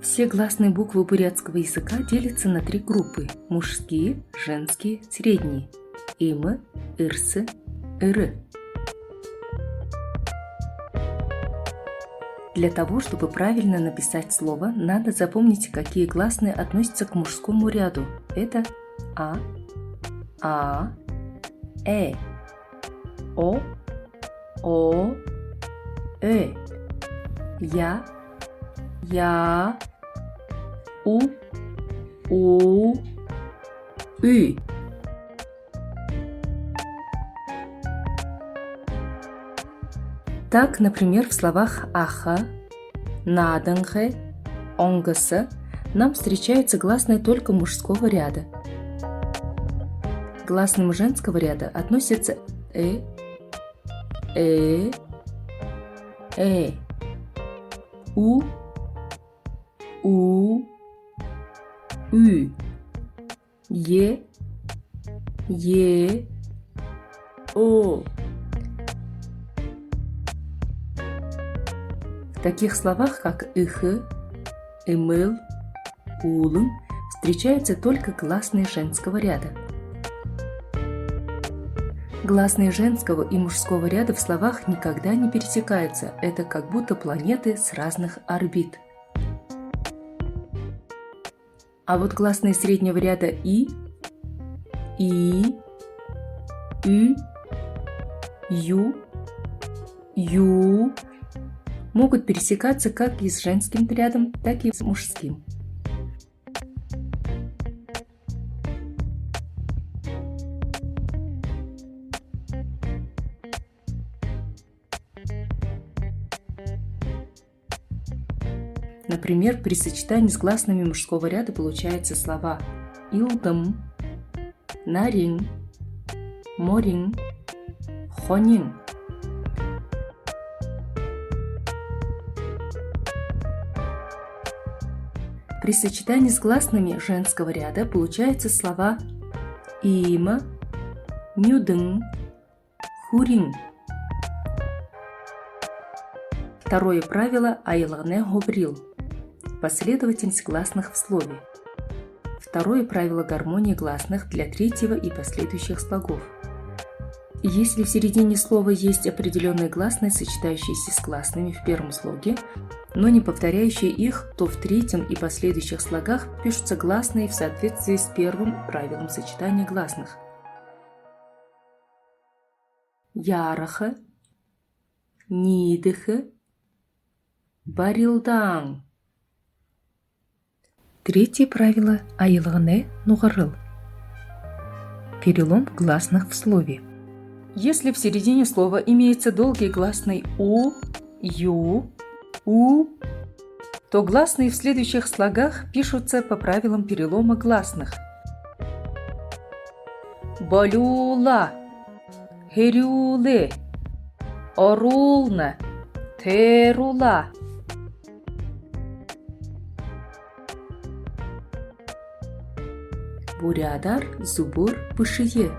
Все гласные буквы бурятского языка делятся на три группы – мужские, женские, средние – имы, ирсы, иры. Для того, чтобы правильно написать слово, надо запомнить, какие гласные относятся к мужскому ряду. Это а, о, я, у, ü. Так, например, в словах аха, надынхэ, онгысы нам встречаются гласные только мужского ряда. К гласным женского ряда относятся у, ü, о. В таких словах, как ихы, эмыл, улым, встречаются только гласные женского ряда. Гласные женского и мужского ряда в словах никогда не пересекаются. Это как будто планеты с разных орбит. А вот гласные среднего ряда ü, ю, могут пересекаться как и с женским рядом, так и с мужским. Например, при сочетании с гласными мужского ряда получаются слова илдым, нарин, морин, хонин. При сочетании с гласными женского ряда получаются слова има, мюдын, хурин. Второе правило айлгне говорил – последовательность гласных в слове. Второе правило гармонии гласных для третьего и последующих слогов. Если в середине слова есть определенные гласные, сочетающиеся с гласными в первом слоге, но не повторяющие их, то в третьем и последующих слогах пишутся гласные в соответствии с первым правилом сочетания гласных. Яраха, нидыха, барилдан. Третье правило айлгне нугарыл. Перелом гласных в слове. Если в середине слова имеется долгий гласный у, ю, у, то гласные в следующих слогах пишутся по правилам перелома гласных. Балюла, херюле, орулна, терула. Бурядар, зубур, пышие.